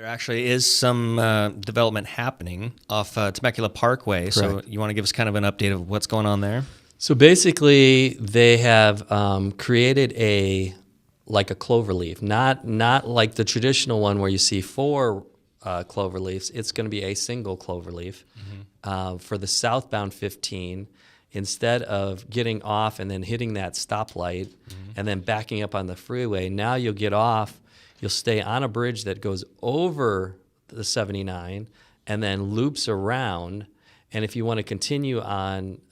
actually is some development happening off Temecula Parkway. Correct. So you want to give us kind of an update of what's going on there? So basically, they have created a clover leaf, not like the traditional one where you see four clover leaves. It's going to be a single clover leaf for the southbound 15. Instead of getting off and then hitting that stoplight and then backing up on the freeway, now you'll get off. You'll stay on a bridge that goes over the 79 and then loops around. And if you want to continue on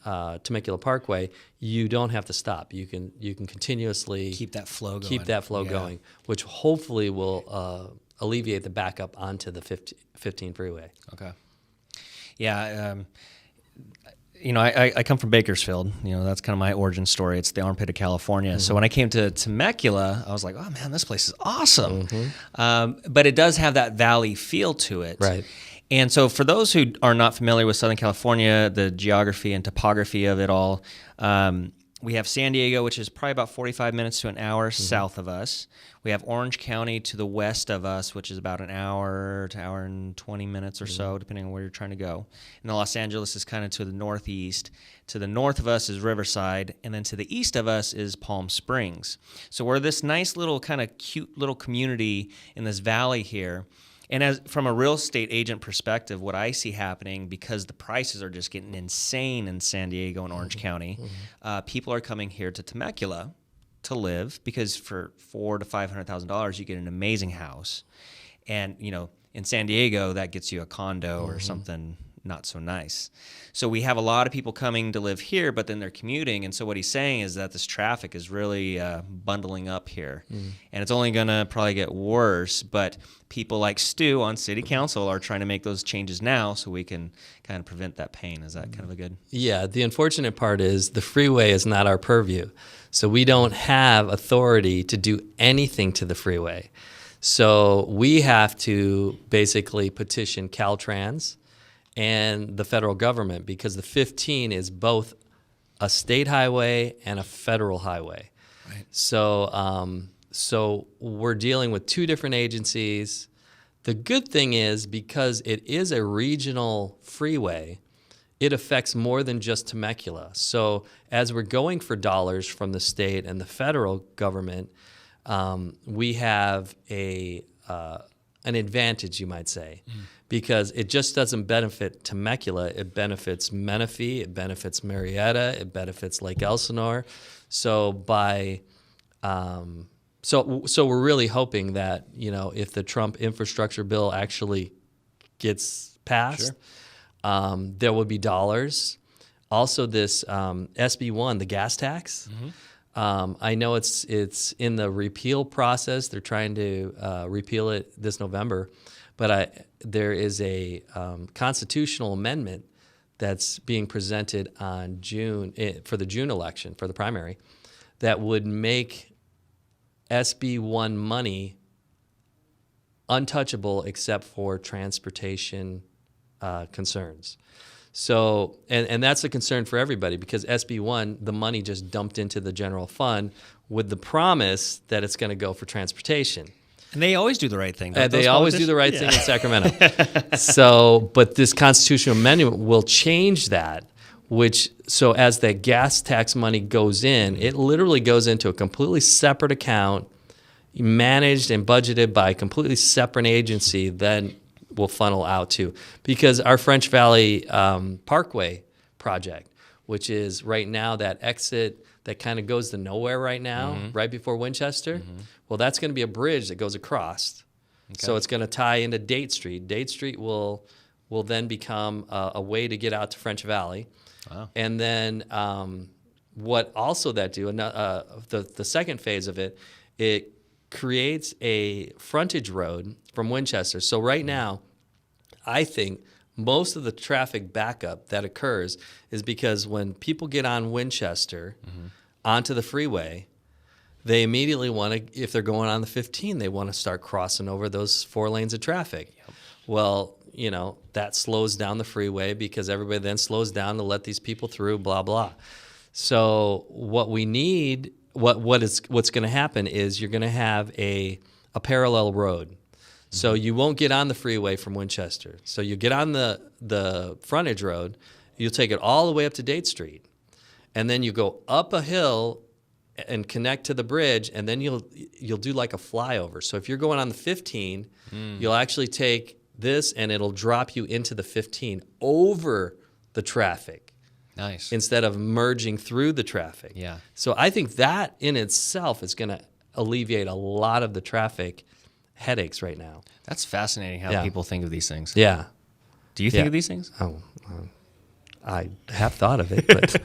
Temecula Parkway, you don't have to stop. You can continuously Keep that flow going. Going, which hopefully will alleviate the backup onto the 15 freeway. Okay. Yeah. I come from Bakersfield. That's kind of my origin story. It's the armpit of California. So when I came to Temecula, I was like, oh, man, this place is awesome. But it does have that valley feel to it. Right. And so for those who are not familiar with Southern California, the geography and topography of it all, we have San Diego, which is probably about 45 minutes to an hour south of us. We have Orange County to the west of us, which is about an hour to hour and 20 minutes or so, depending on where you're trying to go. And then Los Angeles is kind of to the northeast. To the north of us is Riverside, and then to the east of us is Palm Springs. So we're this nice little kind of cute little community in this valley here. And from a real estate agent perspective, what I see happening, because the prices are just getting insane in San Diego and Orange County, people are coming here to Temecula to live, because for $400,000 to $500,000 you get an amazing house, and in San Diego that gets you a condo or something not so nice. So we have a lot of people coming to live here, but then they're commuting. And so what he's saying is that this traffic is really bundling up here. And it's only going to probably get worse. But people like Stu on city council are trying to make those changes now so we can kind of prevent that pain. Is that kind of a good? Yeah, the unfortunate part is the freeway is not our purview. So we don't have authority to do anything to the freeway. So we have to basically petition Caltrans and the federal government, because the 15 is both a state highway and a federal highway. Right. So we're dealing with two different agencies. The good thing is, because it is a regional freeway, it affects more than just Temecula. So as we're going for dollars from the state and the federal government, we have an advantage, you might say, because it just doesn't benefit Temecula. It benefits Menifee, it benefits Marietta, it benefits Lake Elsinore. So so we're really hoping that if the Trump infrastructure bill actually gets passed, there will be dollars. Also, this SB1, the gas tax. I know it's in the repeal process. They're trying to repeal it this November, but there is a constitutional amendment that's being presented on for the June election, for the primary, that would make SB1 money untouchable except for transportation concerns. So, and that's a concern for everybody, because SB1, the money just dumped into the general fund with the promise that it's going to go for transportation. And they always do the right thing. They always do the right thing in Sacramento. So, but this constitutional amendment will change that, so as the gas tax money goes in, it literally goes into a completely separate account, managed and budgeted by a completely separate agency, then will funnel out to. Because our French Valley Parkway project, which is right now that exit that kind of goes to nowhere right now, right before Winchester, well, that's going to be a bridge that goes across. Okay. So it's going to tie into Date Street. Date Street will then become a way to get out to French Valley. Wow. And then what also that do, the second phase of it, it creates a frontage road from Winchester. So right now, I think most of the traffic backup that occurs is because when people get on Winchester onto the freeway, they immediately want to, if they're going on the 15, they want to start crossing over those 4 lanes of traffic. Yep. Well, that slows down the freeway, because everybody then slows down to let these people through, blah, blah. So what we need, what's going to happen is you're going to have a parallel road. So you won't get on the freeway from Winchester. So you get on the frontage road, you'll take it all the way up to Date Street. And then you go up a hill and connect to the bridge, and then you'll do like a flyover. So if you're going on the 15, you'll actually take this and it'll drop you into the 15 over the traffic. Nice. Instead of merging through the traffic. Yeah. So I think that in itself is going to alleviate a lot of the traffic headaches right now. That's fascinating how people think of these things. Yeah. Do you think of these things? Oh, I have thought of it, but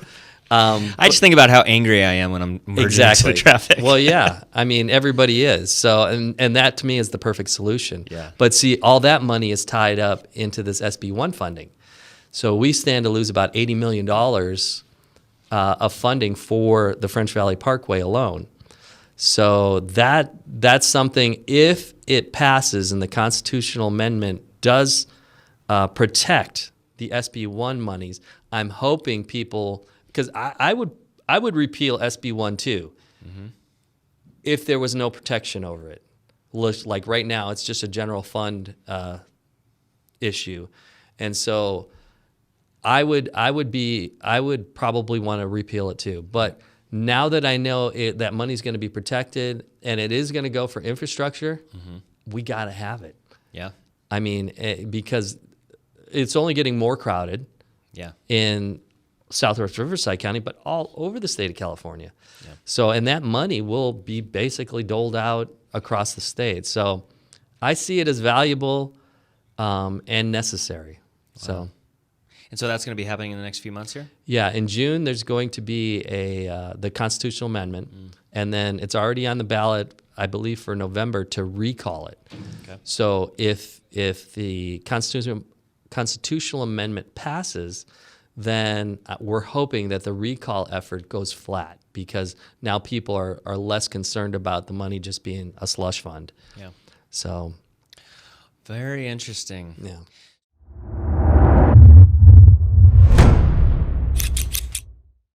I just think about how angry I am when I'm merging into the traffic. Well, yeah. I mean, everybody is. So, and that to me is the perfect solution. Yeah. But see, all that money is tied up into this SB1 funding. So we stand to lose about $80 million of funding for the French Valley Parkway alone. So that's something, if it passes and the constitutional amendment does protect the SB1 monies, I'm hoping people, because I would repeal SB1 too, if there was no protection over it. Like right now, it's just a general fund issue, and so I would probably want to repeal it too. But now that I know that money's going to be protected and it is going to go for infrastructure, we got to have it. Yeah. I mean, because it's only getting more crowded. Yeah. In Southwest Riverside County, but all over the state of California. Yeah. So, and that money will be basically doled out across the state. So, I see it as valuable and necessary. Wow. So. And so that's going to be happening in the next few months here? Yeah, in June there's going to be the constitutional amendment, and then it's already on the ballot, I believe, for November to recall it. Okay. So if the constitutional amendment passes, then we're hoping that the recall effort goes flat, because now people are less concerned about the money just being a slush fund. Yeah. So. Very interesting. Yeah.